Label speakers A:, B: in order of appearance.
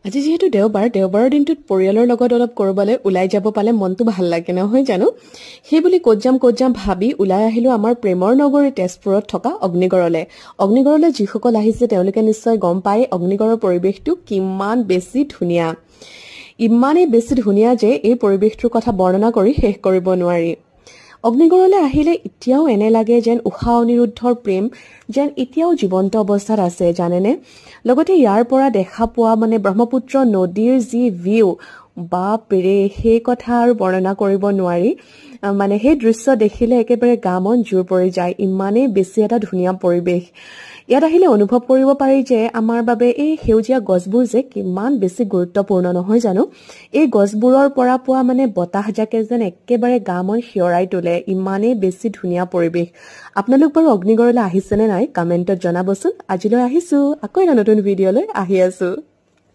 A: আজি যেহেতু দেওবাৰৰ দিনটোত পৰিয়ালৰ লগত অলপ কৰবালৈ ওলাই যাব পালে মনটো ভাল লাগে নহয় জানো সেই বুলি ক'ত যাম ভাবি ওলাই আহিলো আমাৰ প্ৰেমৰ নগৰী তেজপুৰত থকা অগ্নিগড়লৈ যিসকল আহিছে তেওঁলোকে নিশ্চয় গম পায় অগ্নিগড়ৰ পৰিৱেশটো কিমান বেছি ধুনীয়া ইমানেই বেছি ধুনীয়া যে এই পৰিৱেশটোৰ কথা বৰ্ণনা কৰি শেষ কৰিব নোৱাৰি অগ্নিগড়লৈ আহিলে এতিয়াও এনে লাগে যেন উষা অনিৰুদ্ধৰ প্ৰেম যেন এতিয়াও জীৱন্ত অৱস্থাত আছে জানেনে লগতে ইয়াৰ পৰা দেখা পোৱা মানে ব্ৰহ্মপুত্ৰ নদীৰ যি ভিউ বাপৰে সেই কথা আৰু বৰ্ণনা কৰিব নোৱাৰি মানে সেই দৃশ্য দেখিলে একেবাৰে গা মন জুৰ পৰি যায় ইমানেই বেছি এটা ধুনীয়া পৰিৱেশ ইয়াত আহিলে অনুভৱ কৰিব পাৰি যে আমাৰ বাবে এই সেউজীয়া গছবোৰ যে কিমান বেছি গুৰুত্বপূৰ্ণ নহয় জানো এই গছবোৰৰ পৰা পোৱা মানে বতাহ জাকে যেন একেবাৰে গা মন শিয়ৰাই তোলে ইমানেই বেছি ধুনীয়া পৰিৱেশ আপোনালোক বাৰু অগ্নিগড়লৈ আহিছেনে নাই কমেণ্টত জনাবচোন আজিলৈ আহিছো আকৌ এটা নতুন ভিডিঅ'লৈ আহি আছো